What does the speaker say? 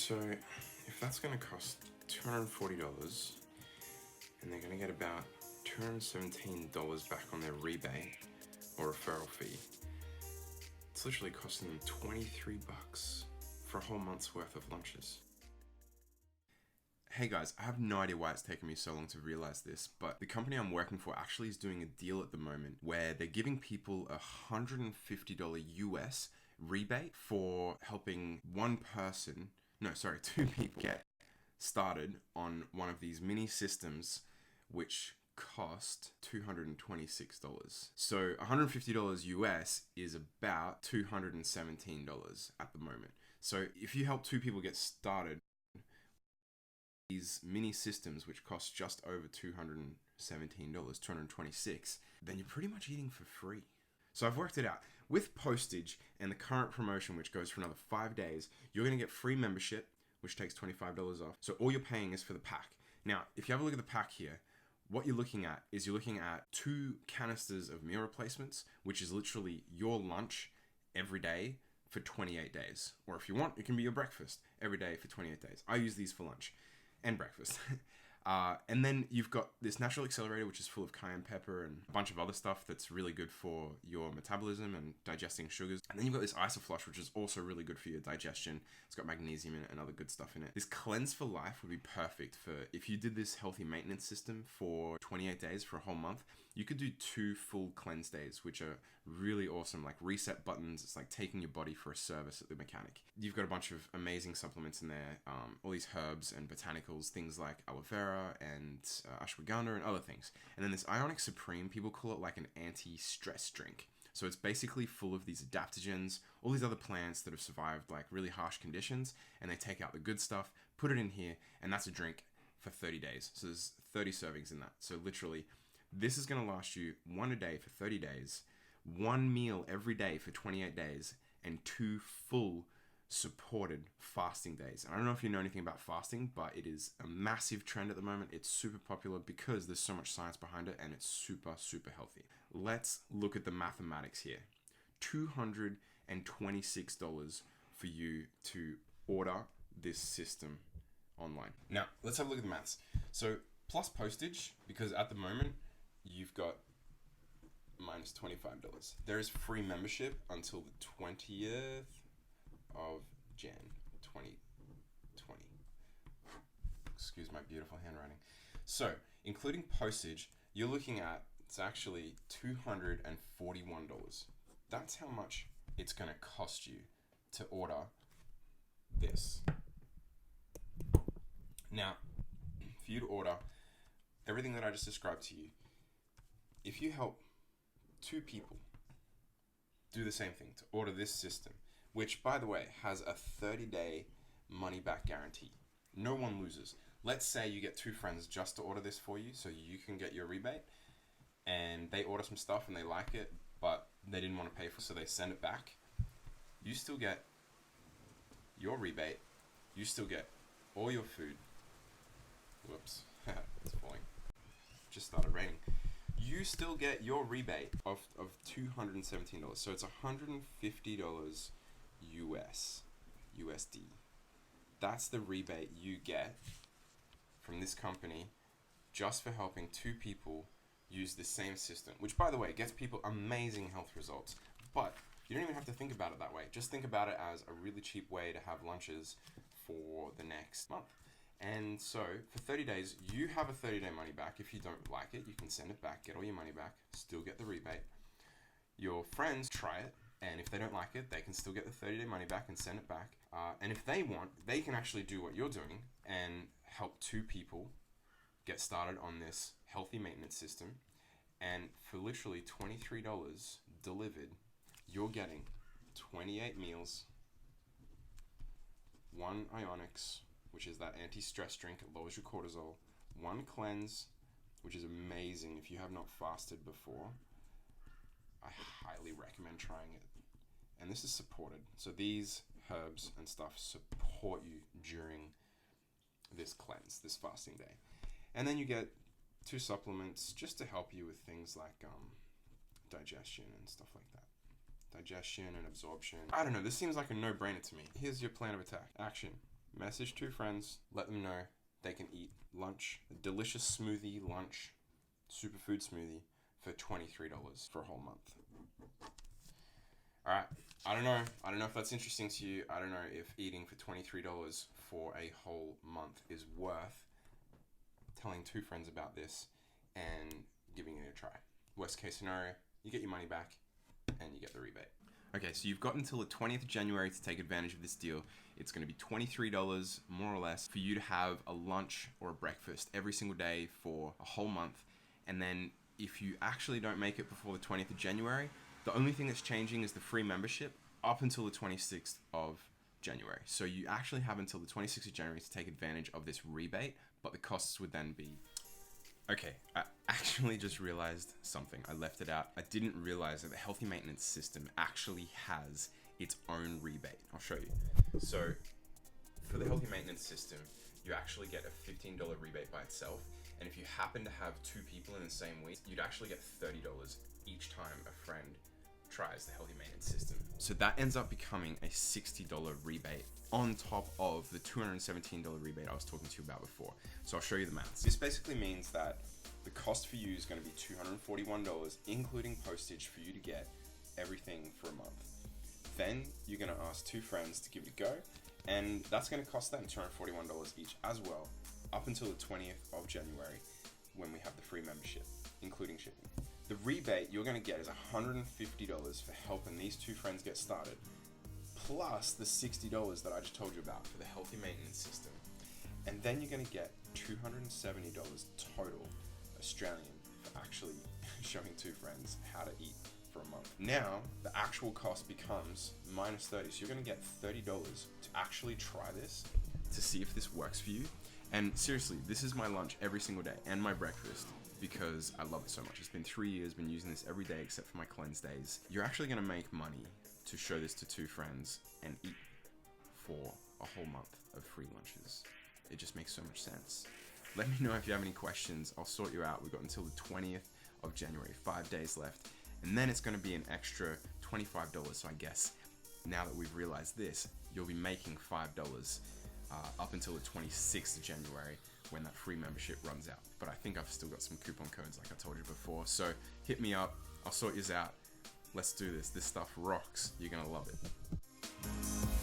So if that's going to cost $240 and they're going to get about $217 back on their rebate or referral fee, it's literally costing them 23 bucks for a whole month's worth of lunches. Hey guys, I have no idea why it's taken me so long to realize this, but the company I'm working for actually is doing a deal at the moment where they're giving people $150 US rebate for helping two people get started on one of these mini systems which cost $226. So $150 US is about $217 at the moment. So if you help two people get started, these mini systems which cost just over $217, $226, then you're pretty much eating for free. So I've worked it out. With postage and the current promotion, which goes for another 5 days, you're going to get free membership, which takes $25 off. So all you're paying is for the pack. Now, if you have a look at the pack here, what you're looking at is 2 canisters of meal replacements, which is literally your lunch every day for 28 days. Or if you want, it can be your breakfast every day for 28 days. I use these for lunch and breakfast. And then you've got this natural accelerator, which is full of cayenne pepper and a bunch of other stuff that's really good for your metabolism and digesting sugars. And then you've got this isoflush, which is also really good for your digestion. It's got magnesium in it and other good stuff in it. This cleanse for life would be perfect for if you did this healthy maintenance system for 28 days for a whole month. You could do 2 full cleanse days, which are really awesome, like reset buttons. It's like taking your body for a service at the mechanic. You've got a bunch of amazing supplements in there, all these herbs and botanicals, things like aloe vera and ashwagandha and other things. And then this Ionic Supreme, people call it like an anti-stress drink. So it's basically full of these adaptogens, all these other plants that have survived like really harsh conditions, and they take out the good stuff, put it in here, and that's a drink for 30 days. So there's 30 servings in that. So literally, this is going to last you 1 a day for 30 days, 1 meal every day for 28 days, and 2 full supported fasting days. And I don't know if you know anything about fasting, but it is a massive trend at the moment. It's super popular because there's so much science behind it, and it's super, super healthy. Let's look at the mathematics here. $226 for you to order this system online. Now, let's have a look at the maths. So plus postage, because at the moment, you've got minus $25. There is free membership until the 20th of Jan 2020. Excuse my beautiful handwriting. So, including postage, you're looking at, it's actually $241. That's how much it's going to cost you to order this. Now, for you to order everything that I just described to you, if you help 2 people do the same thing, to order this system, which by the way has a 30-day money-back guarantee. No one loses. Let's say you get 2 friends just to order this for you so you can get your rebate, and they order some stuff and they like it, but they didn't want to pay for it, so they send it back. You still get your rebate. You still get all your food. Whoops, it's falling. Just started raining. You still get your rebate of $217. So it's $150 USD. That's the rebate you get from this company just for helping 2 people use the same system, which by the way gets people amazing health results. But you don't even have to think about it that way. Just think about it as a really cheap way to have lunches for the next month. And so for 30 days, you have a 30-day money back. If you don't like it, you can send it back, get all your money back, still get the rebate. Your friends try it, and if they don't like it, they can still get the 30-day money back and send it back. And if they want, they can actually do what you're doing and help 2 people get started on this healthy maintenance system. And for literally $23 delivered, you're getting 28 meals, 1 Ionix, which is that anti-stress drink, it lowers your cortisol, 1 cleanse, which is amazing if you have not fasted before. I highly recommend trying it. And this is supported. So these herbs and stuff support you during this cleanse, this fasting day. And then you get 2 supplements just to help you with things like digestion and stuff like that. Digestion and absorption. I don't know, this seems like a no-brainer to me. Here's your plan of attack. Action. Message 2 friends, let them know they can eat lunch, a delicious smoothie lunch, superfood smoothie for $23 for a whole month. Alright, I don't know if that's interesting to you. I don't know if eating for $23 for a whole month is worth telling 2 friends about this and giving it a try. Worst case scenario, you get your money back and you get the rebate. Okay, so you've got until the 20th of January to take advantage of this deal. It's going to be $23 more or less for you to have a lunch or a breakfast every single day for a whole month. And then if you actually don't make it before the 20th of January, the only thing that's changing is the free membership up until the 26th of January. So you actually have until the 26th of January to take advantage of this rebate, but the costs would then be... Okay, I actually just realized something. I left it out. I didn't realize that the healthy maintenance system actually has its own rebate. I'll show you. So for the healthy maintenance system, you actually get a $15 rebate by itself. And if you happen to have 2 people in the same week, you'd actually get $30 each time a friend tries the healthy maintenance system. So that ends up becoming a $60 rebate on top of the $217 rebate I was talking to you about before. So I'll show you the maths. This basically means that the cost for you is going to be $241, including postage for you to get everything for a month. Then you're going to ask 2 friends to give it a go, and that's going to cost them $241 each as well, up until the 20th of January when we have the free membership, including shipping. The rebate you're going to get is $150 for helping these 2 friends get started, plus the $60 that I just told you about for the healthy maintenance system. And then you're going to get $270 total Australian for actually showing 2 friends how to eat for a month. Now, the actual cost becomes minus 30. So you're going to get $30 to actually try this, to see if this works for you. And seriously, this is my lunch every single day and my breakfast because I love it so much. It's been 3 years, been using this every day except for my cleanse days. You're actually going to make money to show this to 2 friends and eat for a whole month of free lunches. It just makes so much sense. Let me know if you have any questions. I'll sort you out. We've got until the 20th of January, 5 days left. And then it's going to be an extra $25. So I guess now that we've realized this, you'll be making $5 up until the 26th of January when that free membership runs out. But I think I've still got some coupon codes like I told you before. So hit me up. I'll sort yours out. Let's do this. This stuff rocks. You're going to love it.